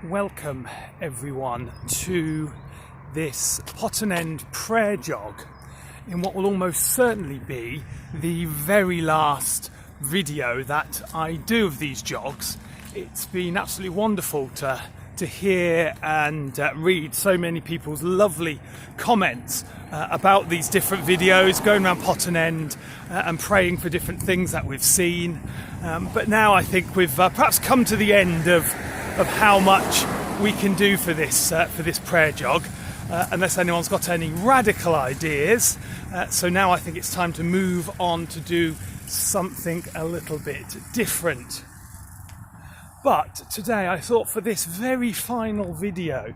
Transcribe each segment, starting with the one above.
Welcome everyone to this Potten prayer jog in what will almost certainly be the very last video that I do of these jogs. It's been absolutely wonderful to hear and read so many people's lovely comments about these different videos, going around Potten and praying for different things that we've seen. But now I think we've perhaps come to the end of how much we can do for this prayer jog, unless anyone's got any radical ideas. So now I think it's time to move on to do something a little bit different. But today I thought for this very final video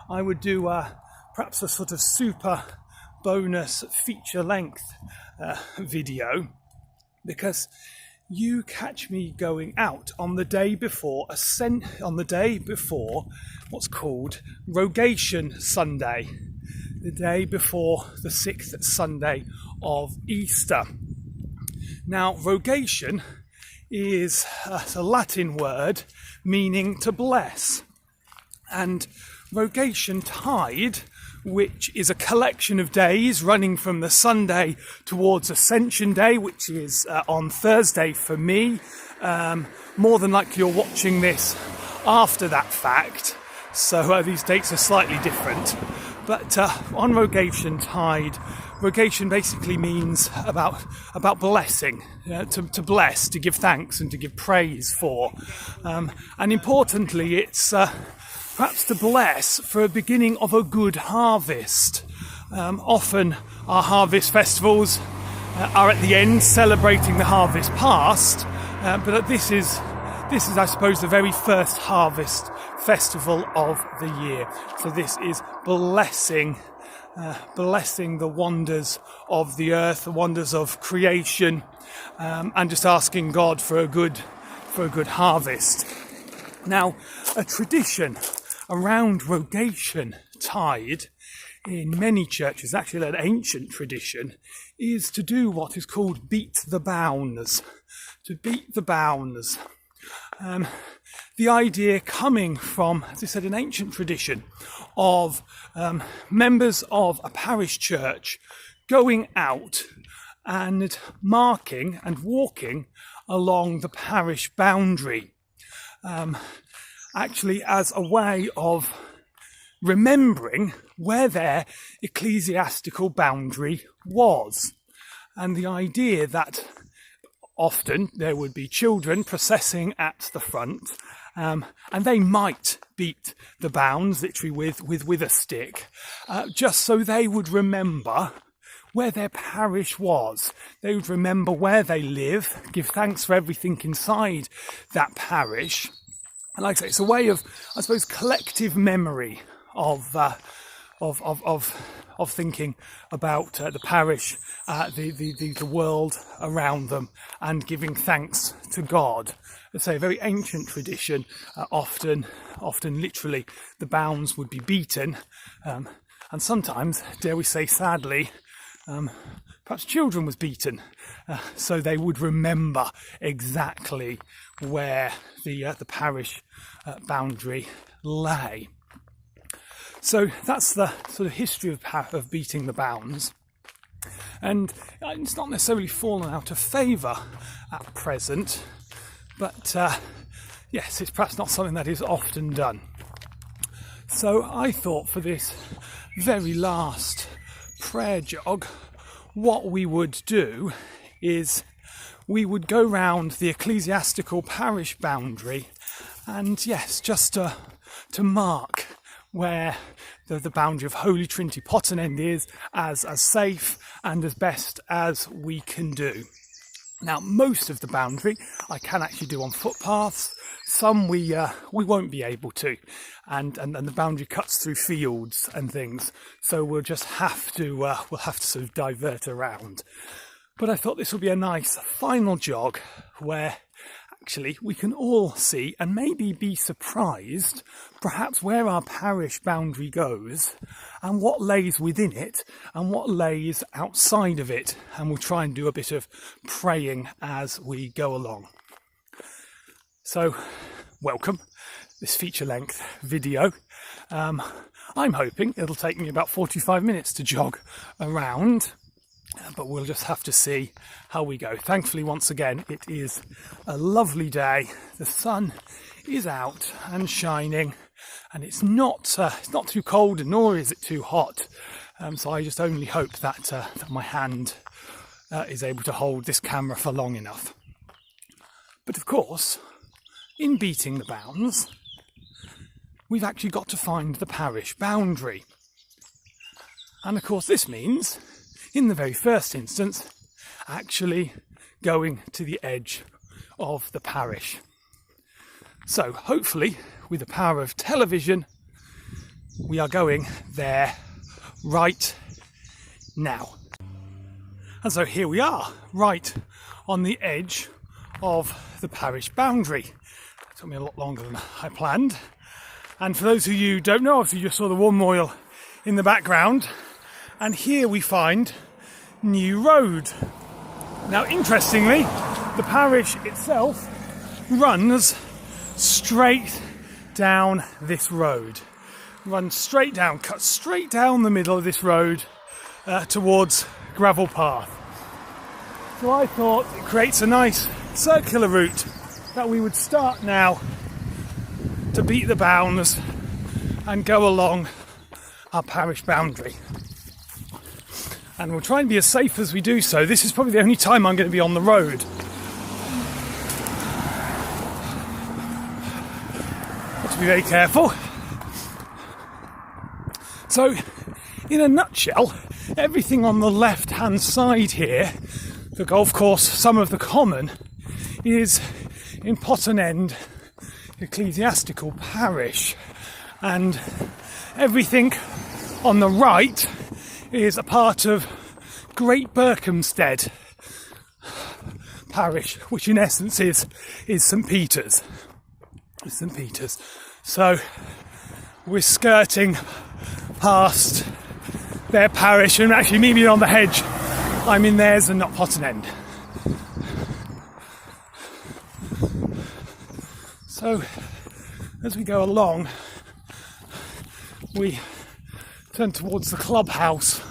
I would do perhaps a sort of super bonus feature length video, because you catch me going out on the day before what's called Rogation Sunday, the day before the 6th Sunday of Easter. Now, rogation is a Latin word meaning to bless, and Rogation Tide, which is a collection of days running from the Sunday towards Ascension Day, which is on Thursday for me. More than likely you're watching this after that fact, so these dates are slightly different. But on Rogation Tide, rogation basically means about blessing, to bless, to give thanks and to give praise for. And importantly, it's perhaps to bless for a beginning of a good harvest. Often our harvest festivals are at the end, celebrating the harvest past, but this is, I suppose, the very first harvest festival of the year. So this is blessing the wonders of the earth, the wonders of creation, and just asking God for a good harvest. Now, a tradition around Rogation Tide in many churches, actually an ancient tradition, is to do what is called beat the bounds. To beat the bounds. The idea coming from, as I said, an ancient tradition of members of a parish church going out and marking and walking along the parish boundary. Actually as a way of remembering where their ecclesiastical boundary was. And the idea that often there would be children processing at the front, and they might beat the bounds, literally with a stick, just so they would remember where their parish was. They would remember where they live, give thanks for everything inside that parish. And like I say, it's a way of, I suppose, collective memory of thinking about the parish, the world around them, and giving thanks to God. Let's say a very ancient tradition. Often literally, the bounds would be beaten, and sometimes, dare we say, sadly, perhaps children was beaten, so they would remember exactly where the parish boundary lay. So that's the sort of history of beating the bounds, and it's not necessarily fallen out of favour at present, but yes, it's perhaps not something that is often done. So I thought for this very last prayer jog, what we would do is we would go round the ecclesiastical parish boundary, and yes, just to mark where the boundary of Holy Trinity Potten is as safe and as best as we can do. Now, most of the boundary I can actually do on footpaths. Some we won't be able to, and the boundary cuts through fields and things, so we'll just have to sort of divert around. But I thought this would be a nice final jog where actually we can all see and maybe be surprised perhaps where our parish boundary goes and what lays within it and what lays outside of it, and we'll try and do a bit of praying as we go along. So welcome this feature-length video. I'm hoping it'll take me about 45 minutes to jog around, but we'll just have to see how we go. Thankfully, once again, it is a lovely day. The sun is out and shining, and it's not too cold, nor is it too hot. So I just only hope that my hand is able to hold this camera for long enough. But of course, in beating the bounds, we've actually got to find the parish boundary. And of course this means, in the very first instance, actually going to the edge of the parish. So hopefully, with the power of television, we are going there right now. And so here we are, right on the edge of the parish boundary. It took me a lot longer than I planned. And for those of you who don't know, obviously you just saw the warm oil in the background. And here we find New Road. Now, interestingly, the parish itself runs straight down this road. Runs straight down, cuts straight down the middle of this road towards gravel path. So I thought it creates a nice circular route that we would start now to beat the bounds and go along our parish boundary. And we'll try and be as safe as we do so. This is probably the only time I'm going to be on the road. Got to be very careful. So, in a nutshell, everything on the left-hand side here, the golf course, some of the common, is in Potten End ecclesiastical parish. And everything on the right is a part of Great Berkhamsted parish, which in essence is St. Peter's. St. Peter's. So we're skirting past their parish, and actually me being on the hedge, I'm in theirs and not Potten End. So as we go along, we turn towards the clubhouse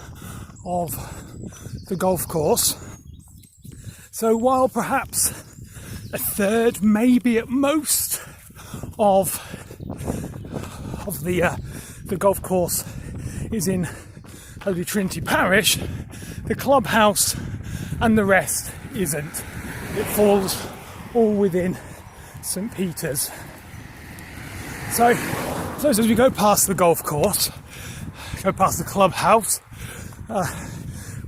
of the golf course. So while perhaps a third, maybe at most, of the golf course is in Holy Trinity Parish, the clubhouse and the rest isn't. It falls all within St. Peter's. So as we go past the golf course, go past the clubhouse,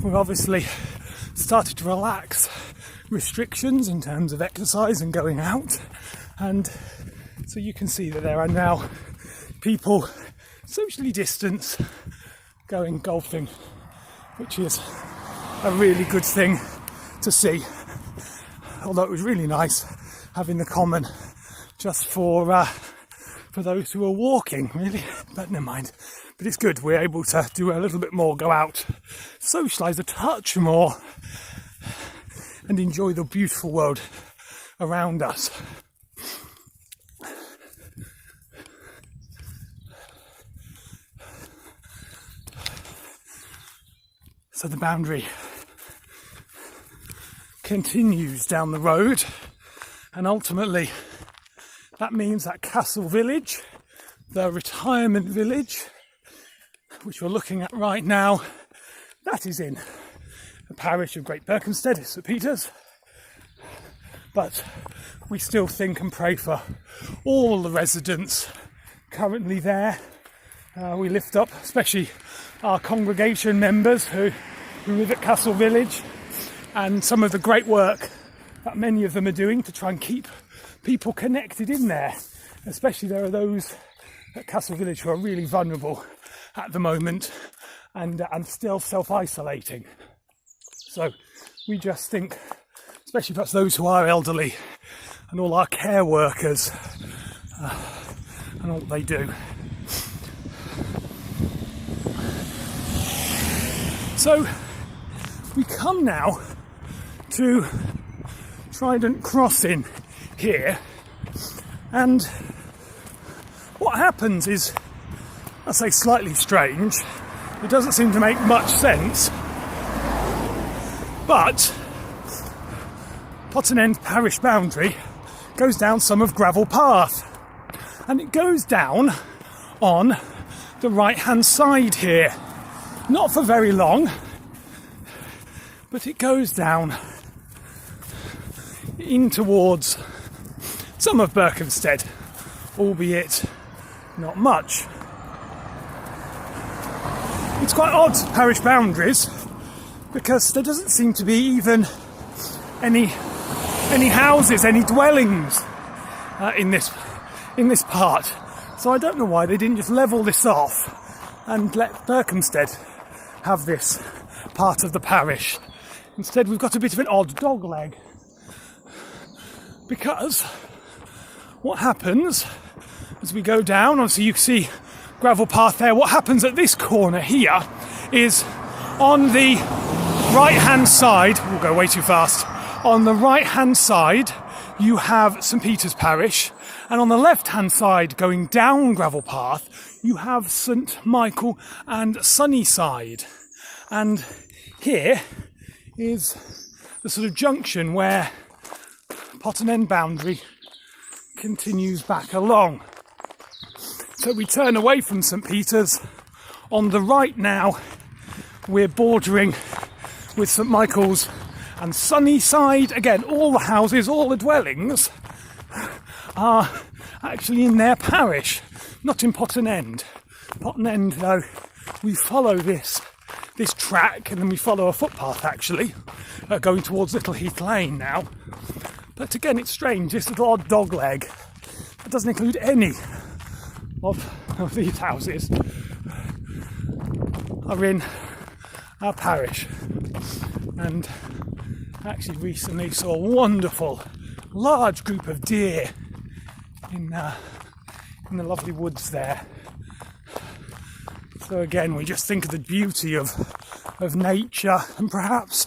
we've obviously started to relax restrictions in terms of exercise and going out, and so you can see that there are now people socially distanced going golfing, which is a really good thing to see. Although it was really nice having the common just for those who are walking, really, but never mind. But it's good, we're able to do a little bit more, go out, socialise a touch more, and enjoy the beautiful world around us. So the boundary continues down the road, and ultimately that means that Castle Village, the retirement village, which we're looking at right now, that is in the parish of Great Berkhamsted, St. Peter's. But we still think and pray for all the residents currently there. We lift up especially our congregation members who live at Castle Village, and some of the great work that many of them are doing to try and keep people connected in there. Especially there are those at Castle Village who are really vulnerable at the moment and still self-isolating. So we just think, especially perhaps those who are elderly and all our care workers and all they do. So we come now to Trident Crossing here, and what happens is, I say slightly strange, it doesn't seem to make much sense, but Potten End parish boundary goes down some of gravel path, and it goes down on the right hand side here. Not for very long, but it goes down in towards some of Berkhamsted, albeit not much. It's quite odd, parish boundaries, because there doesn't seem to be even any houses, any dwellings in this part. So I don't know why they didn't just level this off and let Berkhamsted have this part of the parish. Instead, we've got a bit of an odd dogleg, because what happens as we go down, obviously you can see gravel path there. What happens at this corner here is on the right hand side, we'll go way too fast, on the right hand side you have St Peter's Parish, and on the left hand side going down gravel path you have St Michael and Sunnyside. And here is the sort of junction where Potten End boundary continues back along. So we turn away from St Peter's. On the right now we're bordering with St Michael's and Sunnyside. Again, all the houses, all the dwellings are actually in their parish, not in Potten End. Potten End, though, we follow this track, and then we follow a footpath actually, going towards Little Heath Lane now. But again, it's strange, this little odd dog leg that doesn't include any of these houses are in our parish. And actually recently saw a wonderful large group of deer in the lovely woods there. So again, we just think of the beauty of nature, and perhaps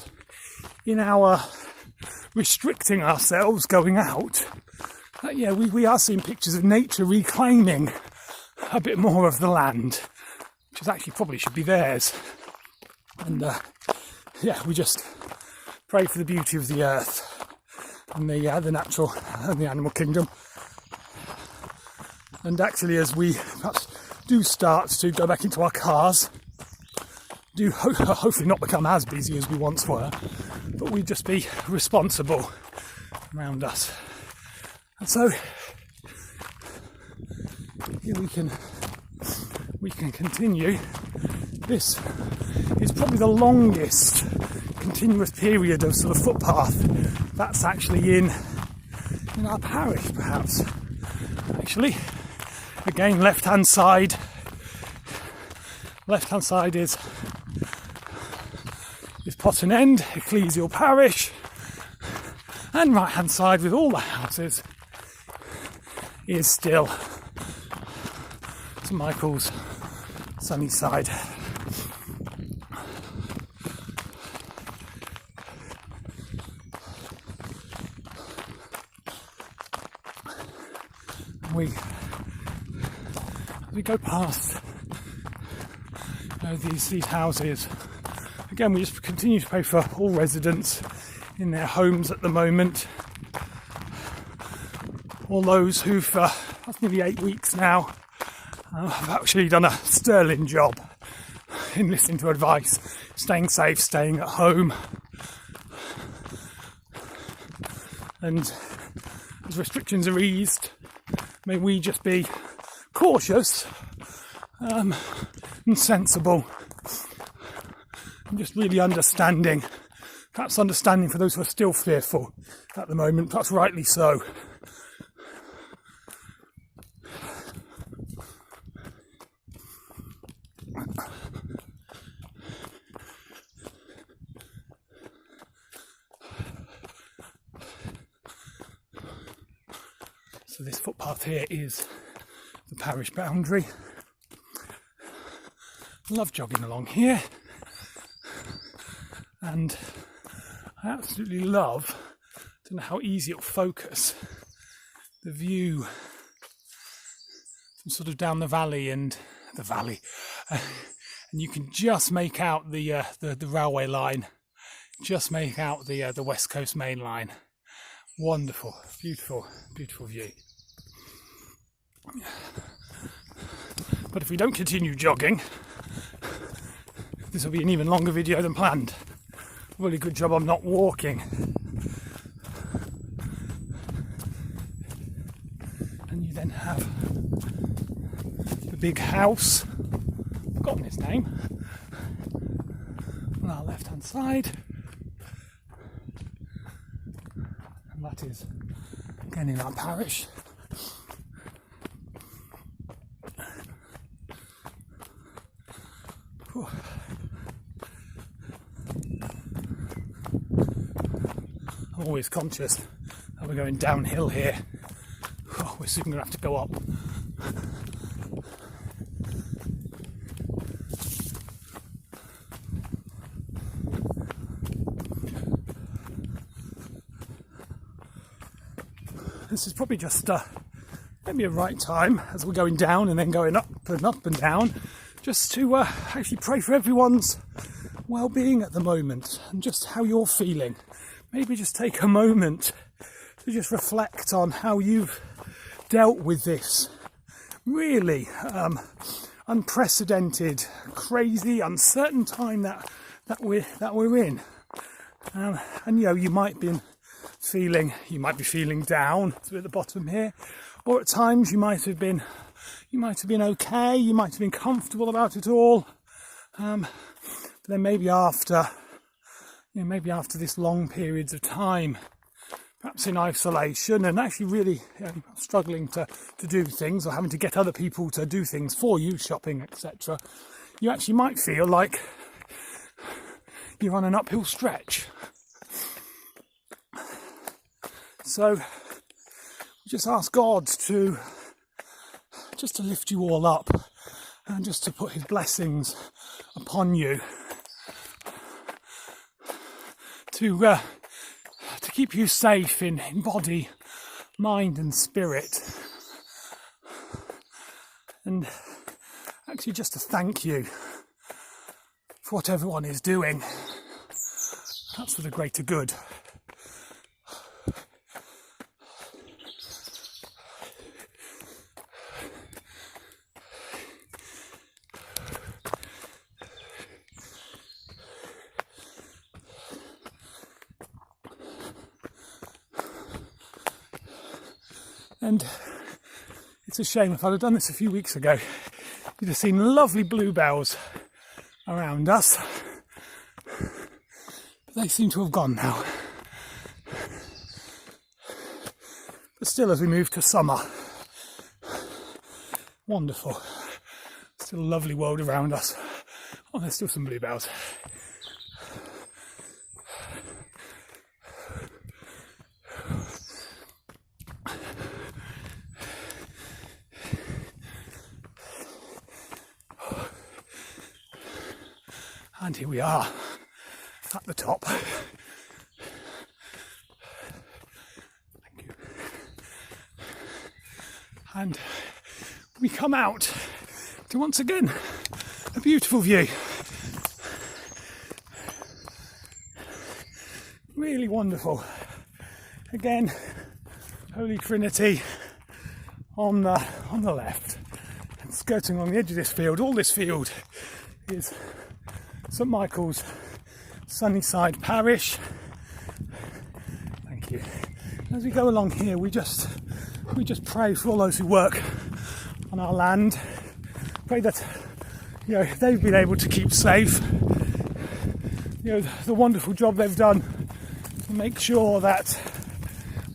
in our restricting ourselves going out, we are seeing pictures of nature reclaiming a bit more of the land, which is actually probably should be theirs. And we just pray for the beauty of the earth and the natural and the animal kingdom. And actually, as we perhaps do start to go back into our cars, do hopefully not become as busy as we once were, but we just be responsible around us. And so here we can continue. This is probably the longest continuous period of sort of footpath that's actually in our parish, perhaps. Actually, again, left hand side is Potten End, ecclesial parish, and right hand side with all the houses is still St Michael's, Sunnyside. We go past these houses. Again, we just continue to pray for all residents in their homes at the moment. All those who've, that's nearly 8 weeks now, have actually done a sterling job in listening to advice, staying safe, staying at home. And as restrictions are eased, may we just be cautious and sensible, and just really understanding for those who are still fearful at the moment, perhaps rightly so. So this footpath here is the parish boundary. Love jogging along here, and I absolutely love, I don't know how easy it'll focus, the view sort of down the valley and and you can just make out the railway line, just make out the West Coast Main Line. Wonderful, beautiful, beautiful view. But if we don't continue jogging, this will be an even longer video than planned. Really good job I'm not walking. And you then have the big house, forgotten its name, on our left hand side. And that is again in our parish. Whew. I'm always conscious that we're going downhill here. Oh, we're soon going to have to go up. This is probably just maybe a right time as we're going down and then going up and down, just to actually pray for everyone's well-being at the moment and just how you're feeling. Maybe just take a moment to just reflect on how you've dealt with this really unprecedented, crazy, uncertain time that we're in. And you know, you might be feeling down at the bottom here, or at times you might have been okay, you might have been comfortable about it all. But then maybe after this long periods of time, perhaps in isolation and actually really struggling to do things or having to get other people to do things for you, shopping, etc., you actually might feel like you're on an uphill stretch. So just ask God to lift you all up and just to put his blessings upon you, to keep you safe in body, mind and spirit, and actually just to thank you for what everyone is doing. That's for the greater good. And it's a shame, if I'd have done this a few weeks ago, you'd have seen lovely bluebells around us. But they seem to have gone now. But still, as we move to summer, wonderful. Still a lovely world around us. Oh, there's still some bluebells. And here we are at the top. Thank you. And we come out to once again a beautiful view. Really wonderful. Again, Holy Trinity on the left, and skirting along the edge of this field. All this field is St Michael's Sunnyside Parish. Thank you. As we go along here, we just pray for all those who work on our land. Pray that they've been able to keep safe. The wonderful job they've done to make sure that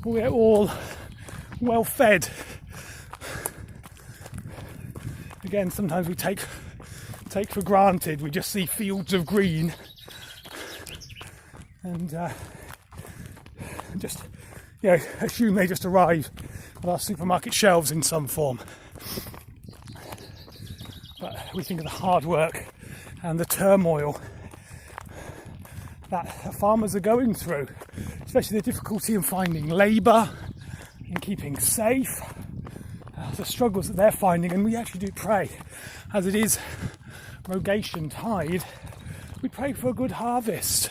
we're all well fed. Again, sometimes we take for granted. We just see fields of green and just assume they just arrive at our supermarket shelves in some form. But we think of the hard work and the turmoil that farmers are going through, especially the difficulty in finding labour, in keeping safe, the struggles that they're finding, and we actually do pray, as it is rogation tide, we pray for a good harvest.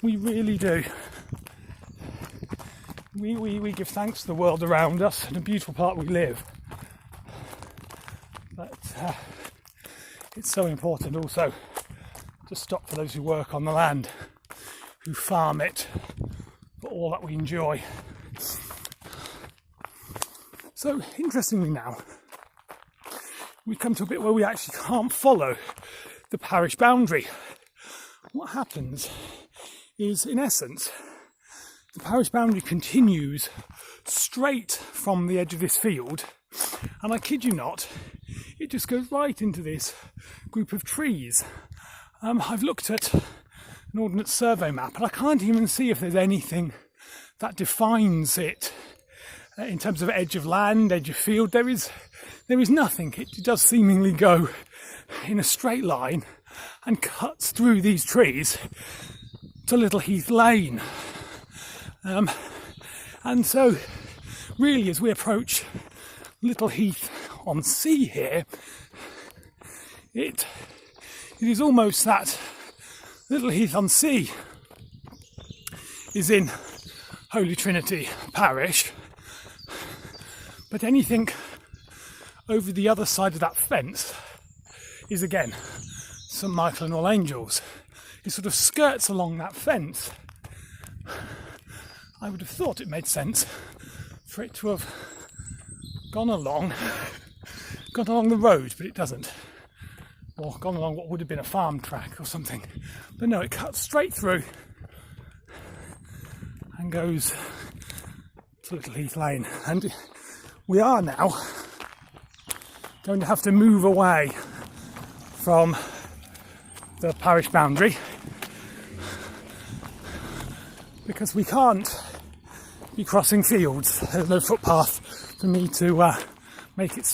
We really do. We give thanks to the world around us and the beautiful part we live. But it's so important also to stop for those who work on the land, who farm it for all that we enjoy. So interestingly now, we come to a bit where we actually can't follow the parish boundary. What happens is, in essence, the parish boundary continues straight from the edge of this field, and I kid you not, it just goes right into this group of trees. I've looked at an Ordnance Survey map, and I can't even see if there's anything that defines it in terms of edge of land, edge of field. There is nothing. It does seemingly go in a straight line and cuts through these trees to Little Heath Lane. And so really, as we approach Little Heath on Sea here, it is almost that Little Heath on Sea is in Holy Trinity Parish, but anything over the other side of that fence is again St Michael and All Angels. It sort of skirts along that fence. I would have thought it made sense for it to have gone along the road, but it doesn't. Or gone along what would have been a farm track or something. But no, it cuts straight through and goes to Little Heath Lane. And we are now going to have to move away from the parish boundary, because we can't be crossing fields. There's no footpath for me to make it safe.